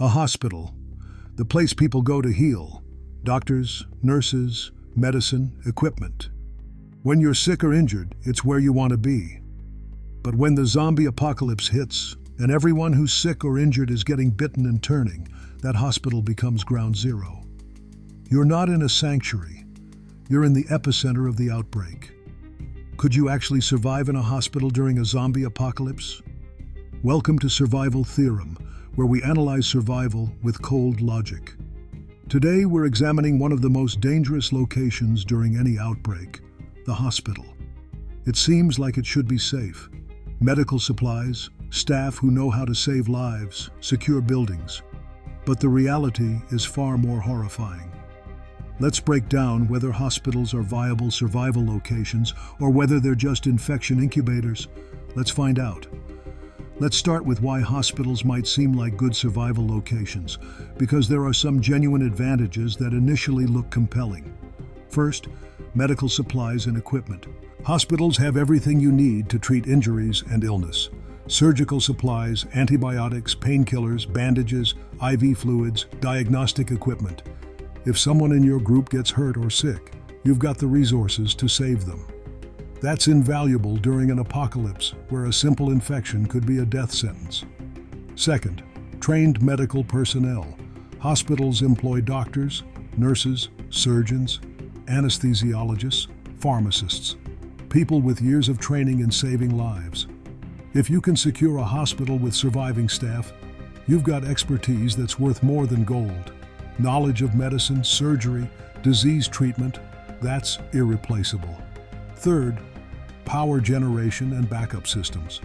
A hospital, the place people go to heal. Doctors, nurses, medicine, equipment. When you're sick or injured, it's where you want to be. But when the zombie apocalypse hits, and everyone who's sick or injured is getting bitten and turning, that hospital becomes ground zero. You're not in a sanctuary. You're in the epicenter of the outbreak. Could you actually survive in a hospital during a zombie apocalypse? Welcome to Survival Theorem, where we analyze survival with cold logic. Today, we're examining one of the most dangerous locations during any outbreak, the hospital. It seems like it should be safe. Medical supplies, staff who know how to save lives, secure buildings. But the reality is far more horrifying. Let's break down whether hospitals are viable survival locations or whether they're just infection incubators. Let's find out. Let's start with why hospitals might seem like good survival locations, because there are some genuine advantages that initially look compelling. First, medical supplies and equipment. Hospitals have everything you need to treat injuries and illness. Surgical supplies, antibiotics, painkillers, bandages, IV fluids, diagnostic equipment. If someone in your group gets hurt or sick, you've got the resources to save them. That's invaluable during an apocalypse where a simple infection could be a death sentence. Second, trained medical personnel. Hospitals employ doctors, nurses, surgeons, anesthesiologists, pharmacists, people with years of training in saving lives. If you can secure a hospital with surviving staff, you've got expertise that's worth more than gold. Knowledge of medicine, surgery, disease treatment, that's irreplaceable. Third, power generation and backup systems.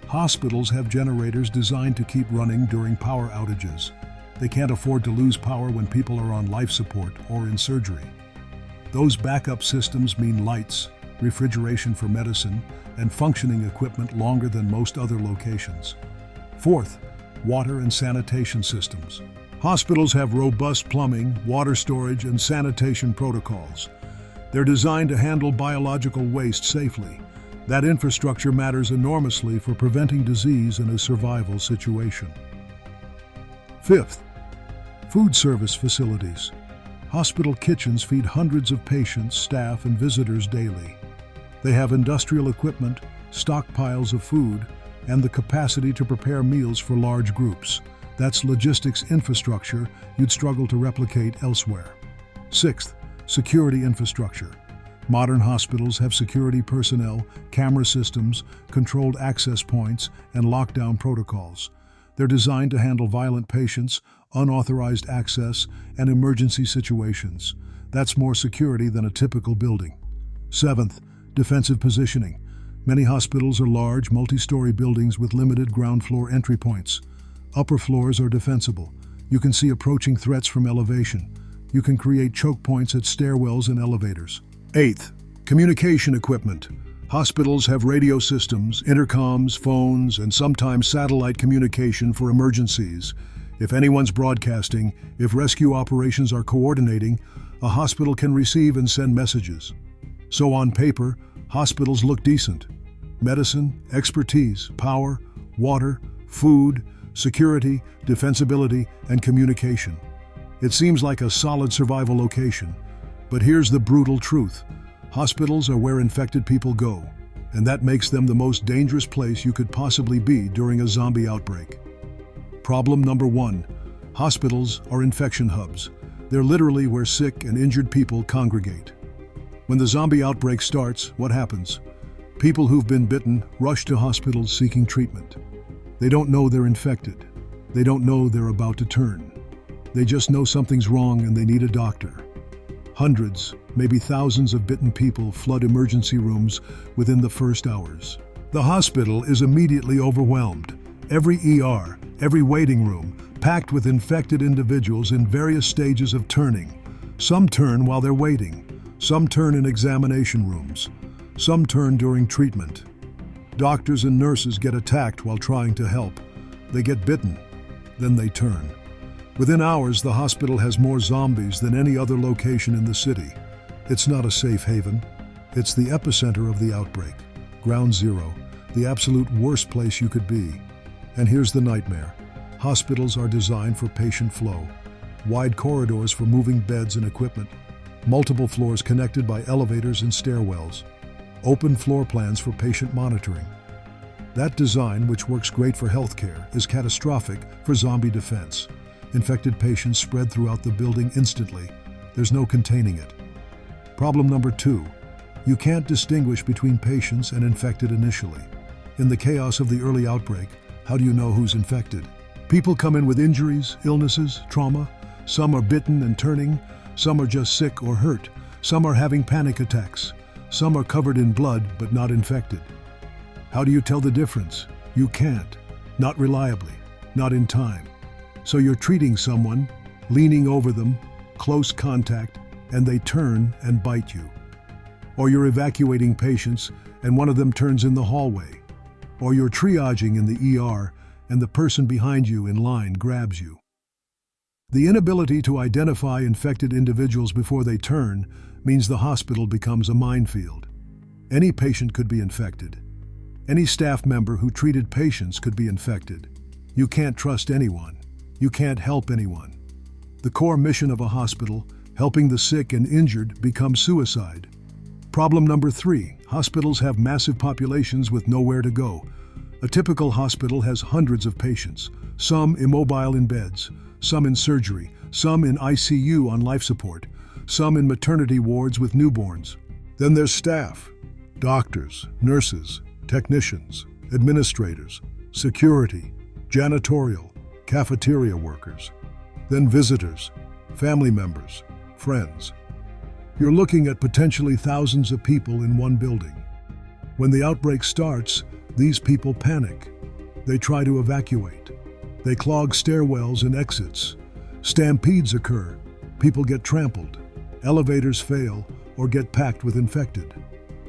Hospitals have generators designed to keep running during power outages. They can't afford to lose power when people are on life support or in surgery. Those backup systems mean lights, refrigeration for medicine, and functioning equipment longer than most other locations. Fourth, water and sanitation systems. Hospitals have robust plumbing, water storage, and sanitation protocols. They're designed to handle biological waste safely. That infrastructure matters enormously for preventing disease in a survival situation. Fifth, food service facilities. Hospital kitchens feed hundreds of patients, staff, and visitors daily. They have industrial equipment, stockpiles of food, and the capacity to prepare meals for large groups. That's logistics infrastructure you'd struggle to replicate elsewhere. Sixth, security infrastructure. Modern hospitals have security personnel, camera systems, controlled access points, and lockdown protocols. They're designed to handle violent patients, unauthorized access, and emergency situations. That's more security than a typical building. Seventh, defensive positioning. Many hospitals are large, multi-story buildings with limited ground floor entry points. Upper floors are defensible. You can see approaching threats from elevation. You can create choke points at stairwells and elevators. Eighth, communication equipment. Hospitals have radio systems, intercoms, phones, and sometimes satellite communication for emergencies. If anyone's broadcasting, if rescue operations are coordinating, a hospital can receive and send messages. So on paper, hospitals look decent. Medicine, expertise, power, water, food, security, defensibility, and communication. It seems like a solid survival location. But here's the brutal truth. Hospitals are where infected people go, and that makes them the most dangerous place you could possibly be during a zombie outbreak. Problem number one, hospitals are infection hubs. They're literally where sick and injured people congregate. When the zombie outbreak starts, what happens? People who've been bitten rush to hospitals seeking treatment. They don't know they're infected. They don't know they're about to turn. They just know something's wrong and they need a doctor. Hundreds, maybe thousands of bitten people flood emergency rooms within the first hours. The hospital is immediately overwhelmed. Every ER, every waiting room, packed with infected individuals in various stages of turning. Some turn while they're waiting. Some turn in examination rooms. Some turn during treatment. Doctors and nurses get attacked while trying to help. They get bitten. Then they turn. Within hours, the hospital has more zombies than any other location in the city. It's not a safe haven. It's the epicenter of the outbreak. Ground zero, the absolute worst place you could be. And here's the nightmare. Hospitals are designed for patient flow. Wide corridors for moving beds and equipment. Multiple floors connected by elevators and stairwells. Open floor plans for patient monitoring. That design, which works great for healthcare, is catastrophic for zombie defense. Infected patients spread throughout the building instantly. There's no containing it. Problem number 2. You can't distinguish between patients and infected initially. In the chaos of the early outbreak, how do you know who's infected? People come in with injuries, illnesses, trauma. Some are bitten and turning. Some are just sick or hurt. Some are having panic attacks. Some are covered in blood but not infected. How do you tell the difference? You can't. Not reliably. Not in time. So you're treating someone, leaning over them, close contact, and they turn and bite you. Or you're evacuating patients and one of them turns in the hallway. Or you're triaging in the ER and the person behind you in line grabs you. The inability to identify infected individuals before they turn means the hospital becomes a minefield. Any patient could be infected. Any staff member who treated patients could be infected. You can't trust anyone. You can't help anyone. The core mission of a hospital, helping the sick and injured, becomes suicide. Problem number 3. Hospitals have massive populations with nowhere to go. A typical hospital has hundreds of patients, some immobile in beds, some in surgery, some in ICU on life support, some in maternity wards with newborns. Then there's staff, doctors, nurses, technicians, administrators, security, janitorial, cafeteria workers. Then visitors, family members, friends. You're looking at potentially thousands of people in one building. When the outbreak starts, these people panic. They try to evacuate. They clog stairwells and exits. Stampedes occur. People get trampled. Elevators fail or get packed with infected.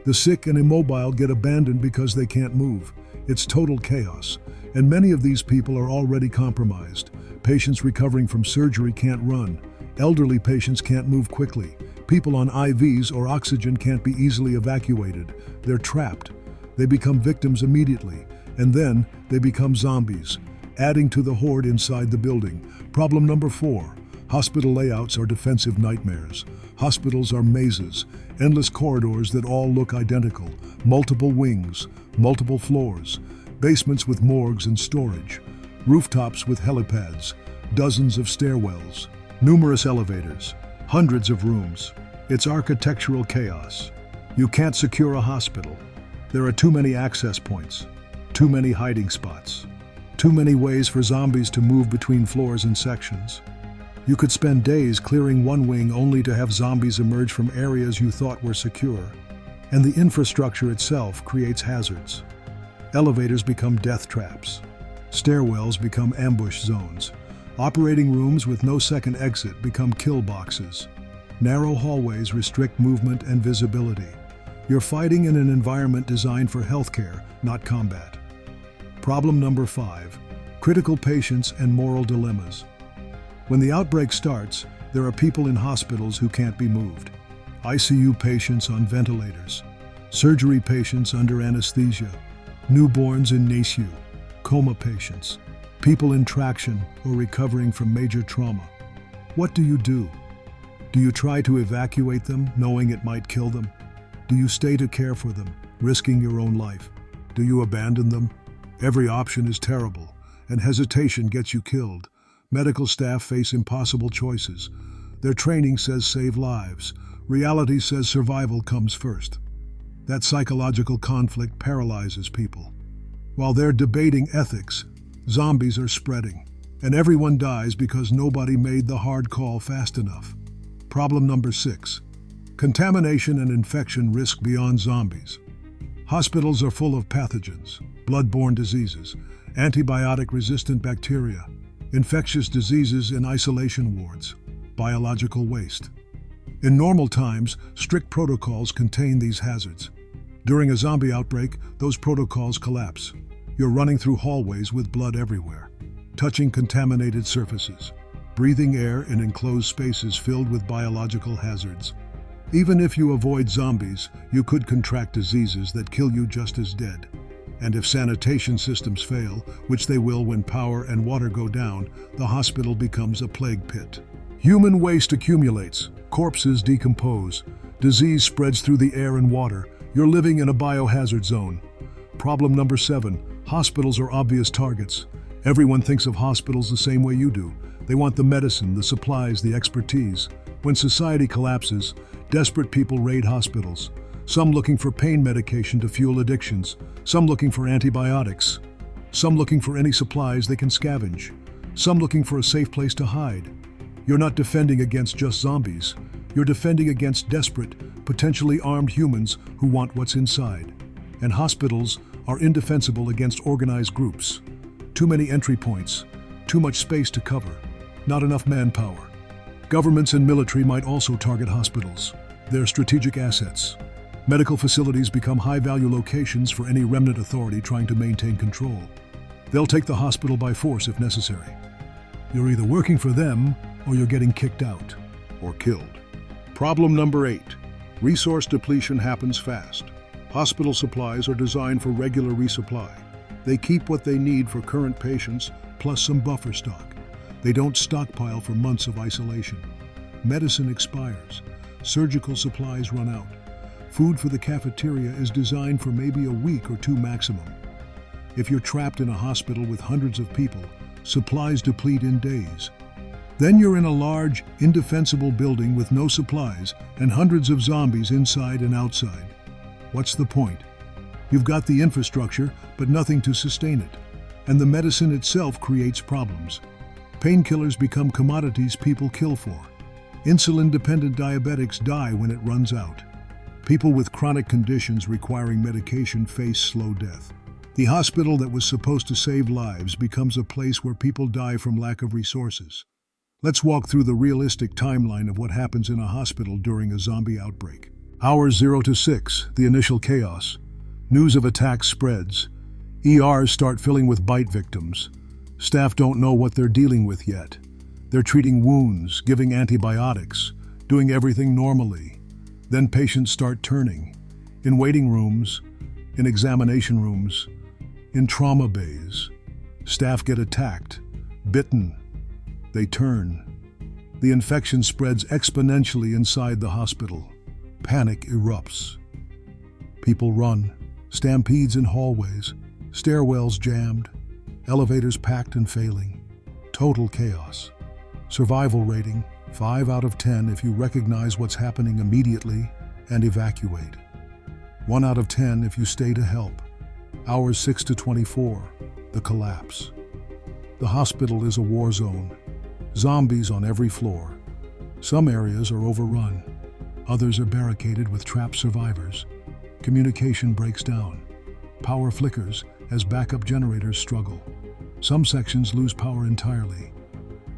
The sick and immobile get abandoned because they can't move. It's total chaos, and many of these people are already compromised. Patients recovering from surgery can't run. Elderly patients can't move quickly. People on IVs or oxygen can't be easily evacuated. They're trapped. They become victims immediately, and then they become zombies, adding to the horde inside the building. Problem number 4. Hospital layouts are defensive nightmares. Hospitals are mazes, endless corridors that all look identical, multiple wings, multiple floors, basements with morgues and storage, rooftops with helipads, dozens of stairwells, numerous elevators, hundreds of rooms. It's architectural chaos. You can't secure a hospital. There are too many access points, too many hiding spots, too many ways for zombies to move between floors and sections. You could spend days clearing one wing only to have zombies emerge from areas you thought were secure. And the infrastructure itself creates hazards. Elevators become death traps. Stairwells become ambush zones. Operating rooms with no second exit become kill boxes. Narrow hallways restrict movement and visibility. You're fighting in an environment designed for healthcare, not combat. Problem number 5. Critical patients and moral dilemmas. When the outbreak starts, there are people in hospitals who can't be moved. ICU patients on ventilators, surgery patients under anesthesia, newborns in NICU, coma patients, people in traction or recovering from major trauma. What do? Do you try to evacuate them, knowing it might kill them? Do you stay to care for them, risking your own life? Do you abandon them? Every option is terrible, and hesitation gets you killed. Medical staff face impossible choices. Their training says save lives. Reality says survival comes first. That psychological conflict paralyzes people. While they're debating ethics, zombies are spreading, and everyone dies because nobody made the hard call fast enough. Problem number 6. Contamination and infection risk beyond zombies. Hospitals are full of pathogens, blood-borne diseases, antibiotic-resistant bacteria, infectious diseases in isolation wards, biological waste. In normal times, strict protocols contain these hazards. During a zombie outbreak, those protocols collapse. You're running through hallways with blood everywhere, touching contaminated surfaces, breathing air in enclosed spaces filled with biological hazards. Even if you avoid zombies, you could contract diseases that kill you just as dead. And if sanitation systems fail, which they will when power and water go down, the hospital becomes a plague pit. Human waste accumulates, corpses decompose, disease spreads through the air and water. You're living in a biohazard zone. Problem number 7, hospitals are obvious targets. Everyone thinks of hospitals the same way you do. They want the medicine, the supplies, the expertise. When society collapses, desperate people raid hospitals. Some looking for pain medication to fuel addictions, some looking for antibiotics, some looking for any supplies they can scavenge, some looking for a safe place to hide. You're not defending against just zombies. You're defending against desperate, potentially armed humans who want what's inside. And hospitals are indefensible against organized groups. Too many entry points, too much space to cover, not enough manpower. Governments and military might also target hospitals. They're strategic assets. Medical facilities become high-value locations for any remnant authority trying to maintain control. They'll take the hospital by force if necessary. You're either working for them or you're getting kicked out or killed. Problem number 8. Resource depletion happens fast. Hospital supplies are designed for regular resupply. They keep what they need for current patients, plus some buffer stock. They don't stockpile for months of isolation. Medicine expires. Surgical supplies run out. Food for the cafeteria is designed for maybe a week or 2 maximum. If you're trapped in a hospital with hundreds of people, supplies deplete in days. Then you're in a large, indefensible building with no supplies and hundreds of zombies inside and outside. What's the point? You've got the infrastructure, but nothing to sustain it. And the medicine itself creates problems. Painkillers become commodities people kill for. Insulin-dependent diabetics die when it runs out. People with chronic conditions requiring medication face slow death. The hospital that was supposed to save lives becomes a place where people die from lack of resources. Let's walk through the realistic timeline of what happens in a hospital during a zombie outbreak. Hours 0 to 6, the initial chaos. News of attacks spreads. ERs start filling with bite victims. Staff don't know what they're dealing with yet. They're treating wounds, giving antibiotics, doing everything normally. Then patients start turning. In waiting rooms, in examination rooms, in trauma bays. Staff get attacked, bitten. They turn. The infection spreads exponentially inside the hospital. Panic erupts. People run. Stampedes in hallways. Stairwells jammed. Elevators packed and failing. Total chaos. Survival rating, 5 out of 10 if you recognize what's happening immediately and evacuate. 1 out of 10 if you stay to help. Hours 6 to 24, the collapse. The hospital is a war zone. Zombies on every floor. Some areas are overrun. Others are barricaded with trapped survivors. Communication breaks down. Power flickers as backup generators struggle. Some sections lose power entirely.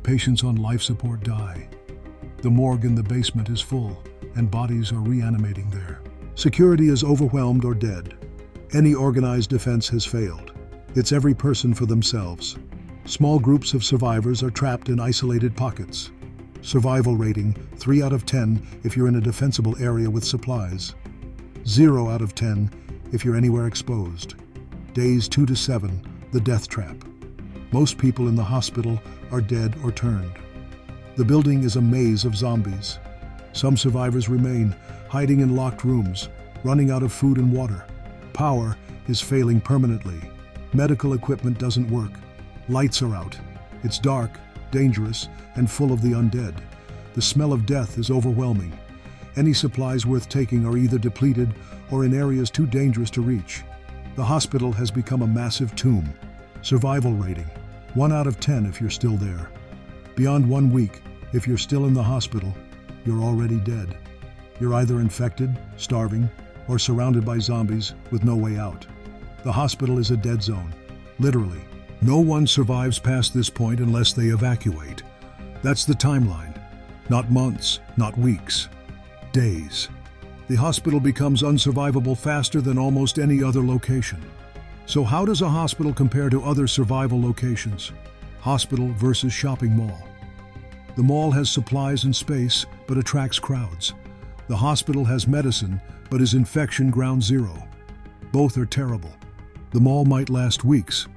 Patients on life support die. The morgue in the basement is full, and bodies are reanimating there. Security is overwhelmed or dead. Any organized defense has failed. It's every person for themselves. Small groups of survivors are trapped in isolated pockets. Survival rating, 3 out of 10 if you're in a defensible area with supplies. 0 out of 10 if you're anywhere exposed. Days 2 to 7, the death trap. Most people in the hospital are dead or turned. The building is a maze of zombies. Some survivors remain, hiding in locked rooms, running out of food and water. Power is failing permanently. Medical equipment doesn't work. Lights are out. It's dark, dangerous, and full of the undead. The smell of death is overwhelming. Any supplies worth taking are either depleted or in areas too dangerous to reach. The hospital has become a massive tomb. Survival rating, 1 out of 10 if you're still there. Beyond 1 week, if you're still in the hospital, you're already dead. You're either infected, starving, or surrounded by zombies with no way out. The hospital is a dead zone, literally. No one survives past this point unless they evacuate. That's the timeline. Not months, not weeks, days. The hospital becomes unsurvivable faster than almost any other location. So how does a hospital compare to other survival locations? Hospital versus shopping mall. The mall has supplies and space, but attracts crowds. The hospital has medicine, but is infection ground zero. Both are terrible. The mall might last weeks.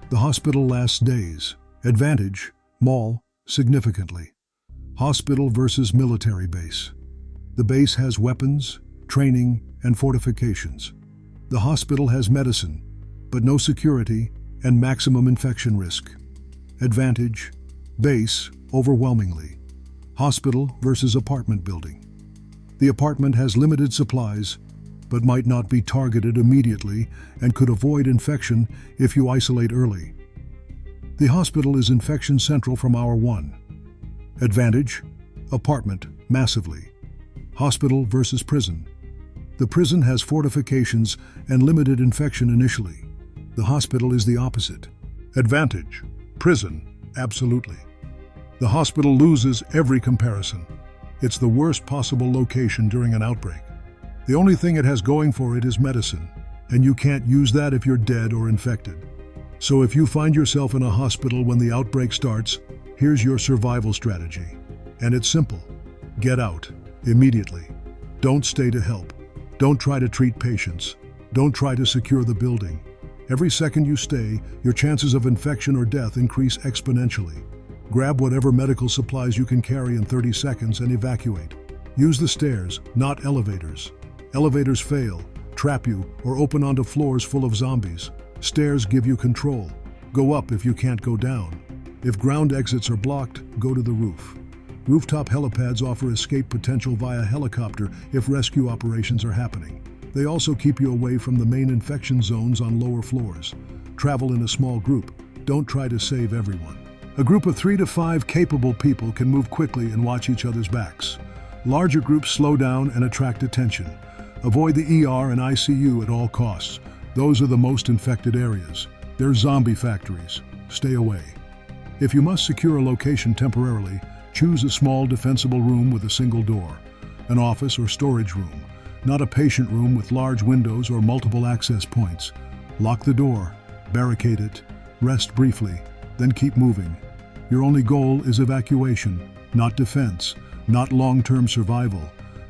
The hospital lasts days. Advantage: mall, significantly. Hospital versus military base. The base has weapons, training, and fortifications. The hospital has medicine, but no security and maximum infection risk. Advantage: base, overwhelmingly. Hospital versus apartment building. The apartment has limited supplies, but might not be targeted immediately and could avoid infection if you isolate early. The hospital is infection central from hour one. Advantage: apartment, massively. Hospital versus prison. The prison has fortifications and limited infection initially. The hospital is the opposite. Advantage: prison, absolutely. The hospital loses every comparison. It's the worst possible location during an outbreak. The only thing it has going for it is medicine, and you can't use that if you're dead or infected. So if you find yourself in a hospital when the outbreak starts, here's your survival strategy. And it's simple. Get out, immediately. Don't stay to help. Don't try to treat patients. Don't try to secure the building. Every second you stay, your chances of infection or death increase exponentially. Grab whatever medical supplies you can carry in 30 seconds and evacuate. Use the stairs, not elevators. Elevators fail, trap you, or open onto floors full of zombies. Stairs give you control. Go up if you can't go down. If ground exits are blocked, go to the roof. Rooftop helipads offer escape potential via helicopter if rescue operations are happening. They also keep you away from the main infection zones on lower floors. Travel in a small group. Don't try to save everyone. A group of 3 to 5 capable people can move quickly and watch each other's backs. Larger groups slow down and attract attention. Avoid the ER and ICU at all costs. Those are the most infected areas. They're zombie factories. Stay away. If you must secure a location temporarily, choose a small defensible room with a single door. An office or storage room, not a patient room with large windows or multiple access points. Lock the door, barricade it, rest briefly, then keep moving. Your only goal is evacuation, not defense, not long-term survival.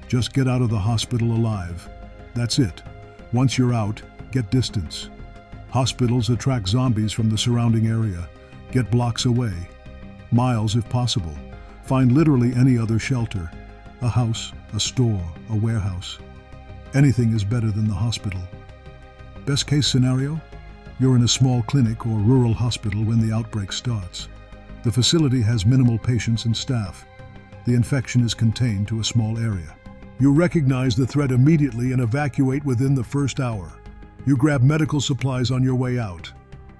Just get out of the hospital alive. That's it. Once you're out, get distance. Hospitals attract zombies from the surrounding area. Get blocks away. Miles if possible. Find literally any other shelter. A house, a store, a warehouse. Anything is better than the hospital. Best case scenario? You're in a small clinic or rural hospital when the outbreak starts. The facility has minimal patients and staff. The infection is contained to a small area. You recognize the threat immediately and evacuate within the first hour. You grab medical supplies on your way out.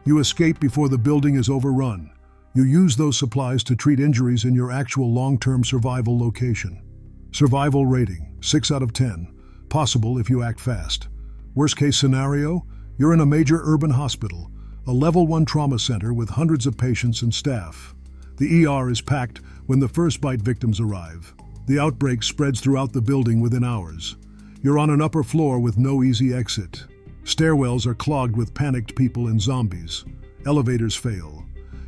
You escape before the building is overrun. You use those supplies to treat injuries in your actual long-term survival location. Survival rating, 6 out of 10. Possible if you act fast. Worst case scenario? You're in a major urban hospital, a level 1 trauma center with hundreds of patients and staff. The ER is packed when the first bite victims arrive. The outbreak spreads throughout the building within hours. You're on an upper floor with no easy exit. Stairwells are clogged with panicked people and zombies. Elevators fail.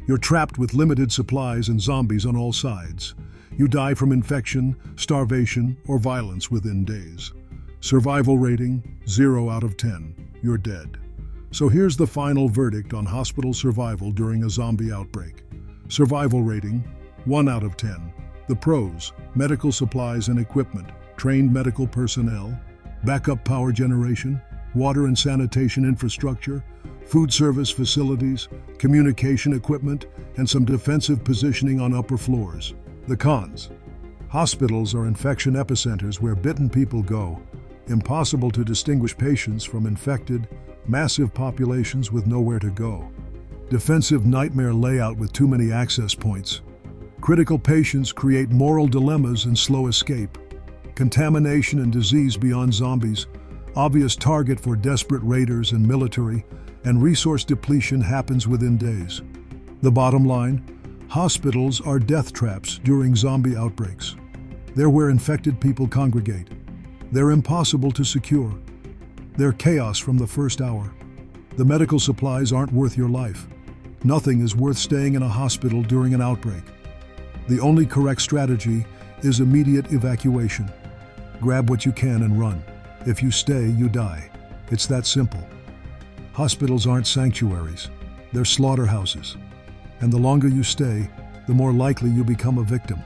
You're trapped with limited supplies and zombies on all sides. You die from infection, starvation, or violence within days. Survival rating, 0 out of 10. You're dead. So here's the final verdict on hospital survival during a zombie outbreak. Survival rating, 1 out of 10. The pros: medical supplies and equipment, trained medical personnel, backup power generation, water and sanitation infrastructure, food service facilities, communication equipment, and some defensive positioning on upper floors. The cons: hospitals are infection epicenters where bitten people go. Impossible to distinguish patients from infected, massive populations with nowhere to go. Defensive nightmare layout with too many access points. Critical patients create moral dilemmas and slow escape. Contamination and disease beyond zombies. Obvious target for desperate raiders and military, and resource depletion happens within days. The bottom line: hospitals are death traps during zombie outbreaks. They're where infected people congregate. They're impossible to secure. They're chaos from the first hour. The medical supplies aren't worth your life. Nothing is worth staying in a hospital during an outbreak. The only correct strategy is immediate evacuation. Grab what you can and run. If you stay, you die. It's that simple. Hospitals aren't sanctuaries, they're slaughterhouses. And the longer you stay, the more likely you become a victim.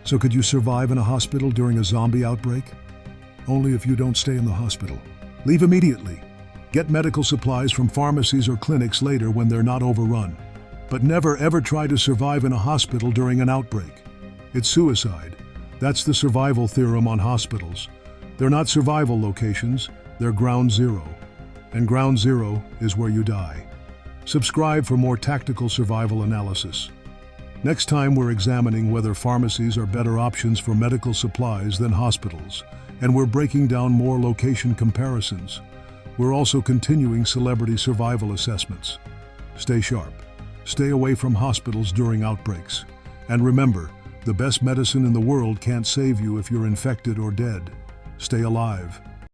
So could you survive in a hospital during a zombie outbreak? Only if you don't stay in the hospital. Leave immediately. Get medical supplies from pharmacies or clinics later when they're not overrun. But never ever try to survive in a hospital during an outbreak. It's suicide. That's the survival theorem on hospitals. They're not survival locations, they're ground zero. And ground zero is where you die. Subscribe for more tactical survival analysis. Next time we're examining whether pharmacies are better options for medical supplies than hospitals, and we're breaking down more location comparisons. We're also continuing celebrity survival assessments. Stay sharp. Stay away from hospitals during outbreaks. And remember, the best medicine in the world can't save you if you're infected or dead. Stay alive.